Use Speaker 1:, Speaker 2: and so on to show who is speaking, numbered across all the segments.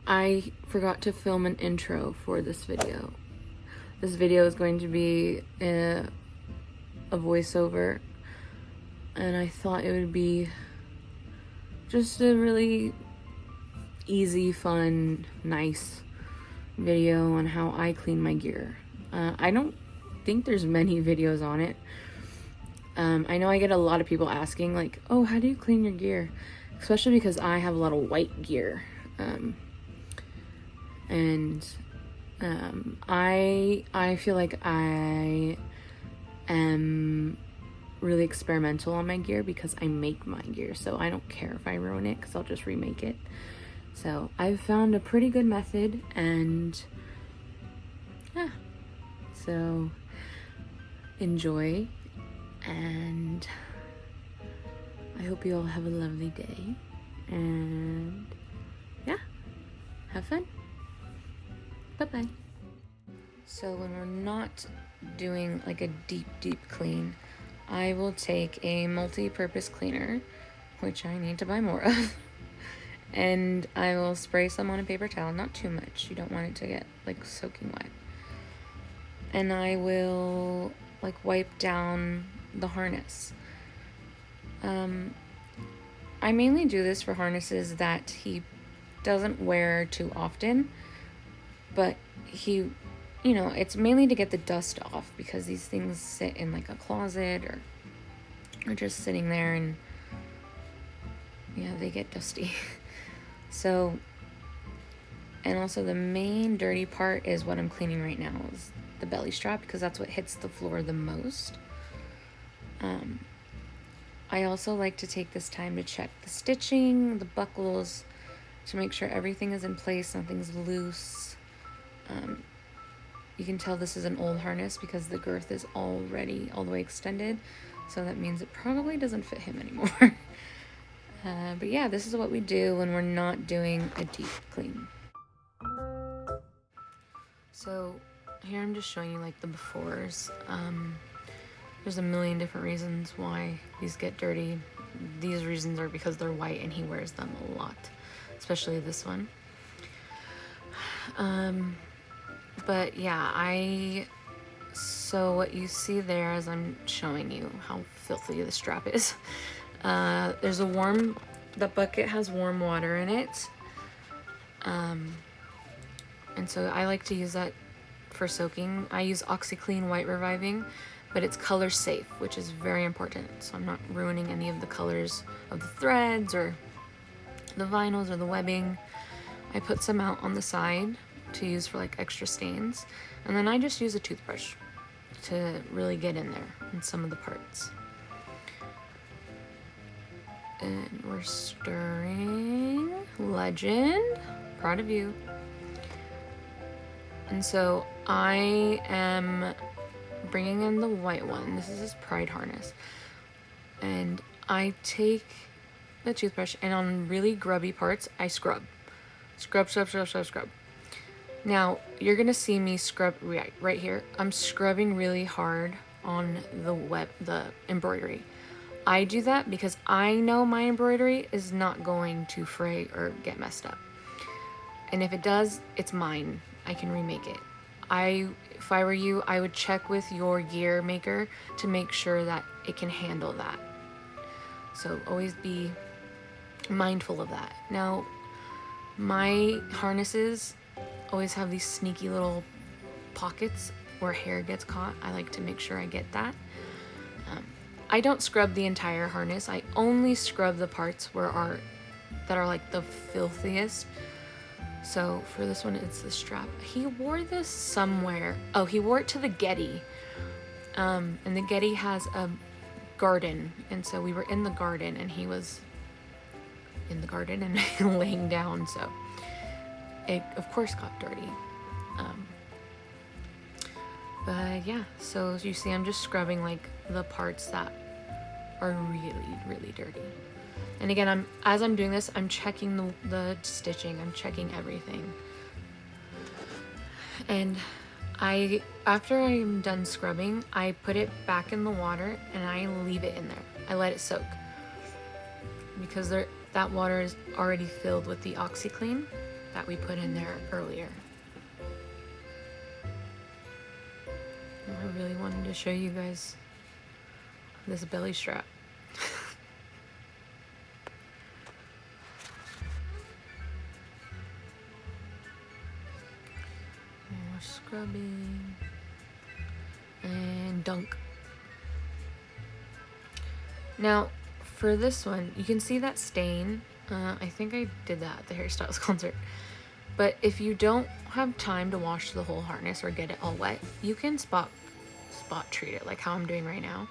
Speaker 1: I forgot to film an intro for this video. This video is going to be a voiceover, and I thought it would be just a really easy, fun, nice video on how I clean my gear. I don't think there's many videos on it. I know I get a lot of people asking like, oh, how do you clean your gear? Especially because I have a lot of white gear. I feel like I am really experimental on my gear because I make my gear, so I don't care if I ruin it because I'll just remake it. So I've found a pretty good method, and yeah, so enjoy, and I hope you all have a lovely day, and yeah, have fun. Bye-bye. So when we're not doing like a deep clean, I will take a multi-purpose cleaner, which I need to buy more of, and I will spray some on a paper towel, not too much. You don't want it to get like soaking wet. And I will like wipe down the harness. I mainly do this for harnesses that he doesn't wear too often, but it's mainly to get the dust off, because these things sit in like a closet or just sitting there, and yeah, they get dusty. So, and also the main dirty part is what I'm cleaning right now, is the belly strap, because that's what hits the floor the most. I also like to take this time to check the stitching, the buckles, to make sure everything is in place, nothing's loose. You can tell this is an old harness because the girth is already all the way extended, so that means it probably doesn't fit him anymore. But yeah, this is what we do when we're not doing a deep clean. So here I'm just showing you like the befores. There's a million different reasons why these get dirty. These reasons are because they're white and he wears them a lot, especially this one. But yeah, so what you see there, as I'm showing you how filthy the strap is, the bucket has warm water in it. And so I like to use that for soaking. I use OxiClean White Reviving, but it's color safe, which is very important. So I'm not ruining any of the colors of the threads or the vinyls or the webbing. I put some out on the side to use for like extra stains, and then I just use a toothbrush to really get in there in some of the parts. And we're stirring. Legend, proud of you. And so I am bringing in the white one. This is his Pride harness, and I take the toothbrush, and on really grubby parts I scrub. Now you're gonna see me scrub right here. I'm scrubbing really hard on the embroidery. I do that because I know my embroidery is not going to fray or get messed up, and if it does, it's mine. I can remake it. If I were you, I would check with your gear maker to make sure that it can handle that. So always be mindful of that. Now, my harnesses always have these sneaky little pockets where hair gets caught. I like to make sure I get that. I don't scrub the entire harness. I only scrub the parts that are like the filthiest. So for this one, it's the strap. He wore this somewhere. Oh, he wore it to the Getty. And the Getty has a garden. And so we were in the garden, and he was in the garden and laying down. So it, of course, got dirty. But yeah, so as you see, I'm just scrubbing like the parts that are really dirty. And again, as I'm doing this, I'm checking the stitching, I'm checking everything. And after I'm done scrubbing, I put it back in the water and I leave it in there. I let it soak, because that water is already filled with the OxiClean. that we put in there earlier. I really wanted to show you guys this belly strap. More scrubbing and dunk. Now for this one, you can see that stain. I think I did that at the hairstyles concert. But if you don't have time to wash the whole harness or get it all wet, you can spot treat it like how I'm doing right now.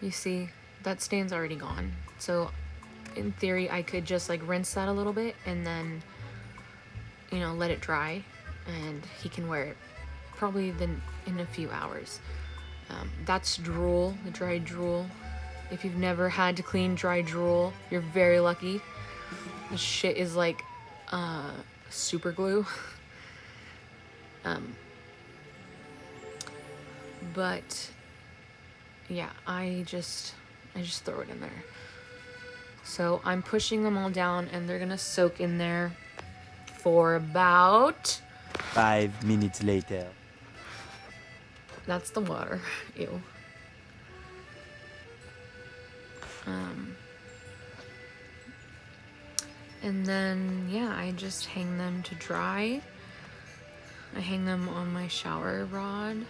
Speaker 1: You see that stain's already gone. So in theory, I could just like rinse that a little bit and then, you know, let it dry, and he can wear it probably then in a few hours. That's drool, the dried drool. If you've never had to clean dry drool, you're very lucky. This shit is like super glue. But yeah, I just throw it in there. So I'm pushing them all down, and they're gonna soak in there for about
Speaker 2: 5 minutes later.
Speaker 1: That's the water. Ew. And then, yeah, I just hang them to dry. I hang them on my shower rod.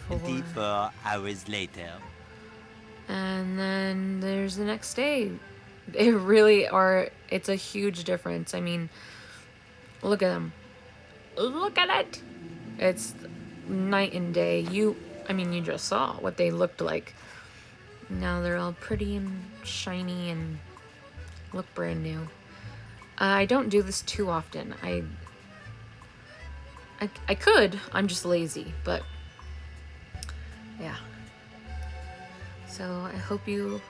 Speaker 2: 24 hours later.
Speaker 1: And then there's the next day. They really are, it's a huge difference. I mean, look at them. Look at it. It's night and day. You just saw what they looked like. Now they're all pretty and shiny and look brand new. I don't do this too often. I could. I'm just lazy, but yeah. So I hope you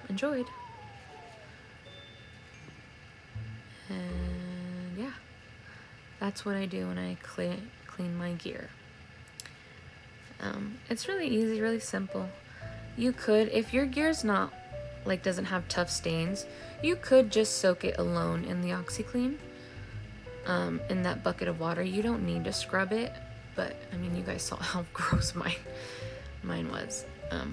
Speaker 1: enjoyed. And yeah, that's what I do when I clean my gear. It's really easy, really simple. You could, if your gear's not, like, doesn't have tough stains, you could just soak it alone in the OxiClean, in that bucket of water. You don't need to scrub it, but I mean, you guys saw how gross mine was. But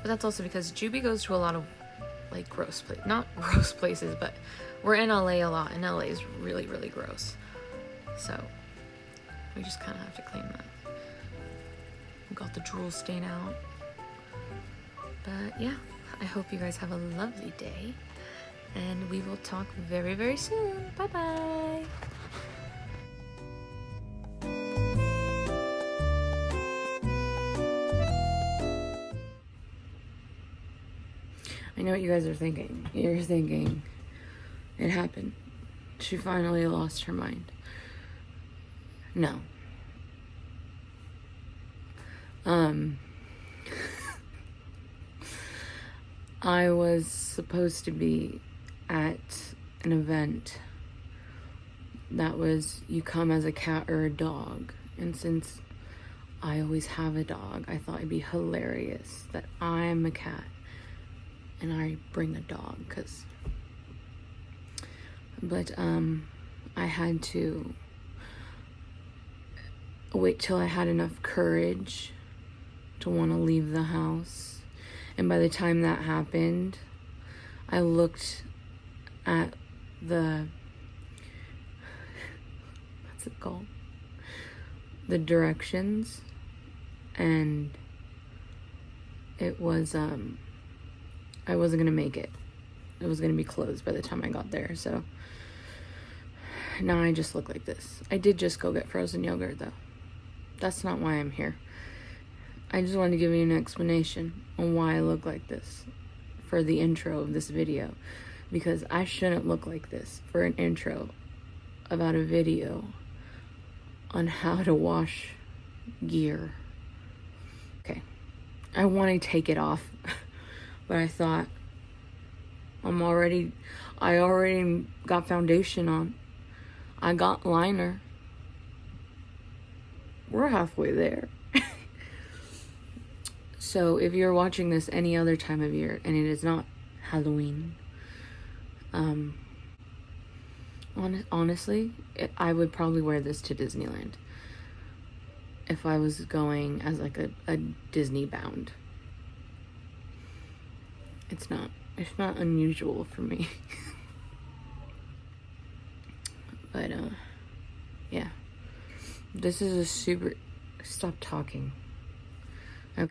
Speaker 1: that's also because Juby goes to a lot of like not gross places, but we're in LA a lot, and LA is really, really gross. So we just kind of have to clean that. We got the drool stain out. But yeah, I hope you guys have a lovely day, and we will talk very, very soon. Bye bye. I know what you guys are thinking. You're thinking, it happened. She finally lost her mind. No. I was supposed to be at an event that was you come as a cat or a dog. And since I always have a dog, I thought it'd be hilarious that I'm a cat and I bring a dog, but I had to wait till I had enough courage to want to leave the house. And by the time that happened, I looked at the, what's it called? The directions, and it was, I wasn't gonna make it. It was gonna be closed by the time I got there, so now I just look like this. I did just go get frozen yogurt, though. That's not why I'm here. I just wanted to give you an explanation on why I look like this for the intro of this video, because I shouldn't look like this for an intro about a video on how to wash gear. Okay, I want to take it off, but I thought I already got foundation on. I got liner. We're halfway there. So if you're watching this any other time of year and it is not Halloween. Honestly, I would probably wear this to Disneyland if I was going as like a Disney bound. It's not unusual for me. But yeah, this is a super, stop talking.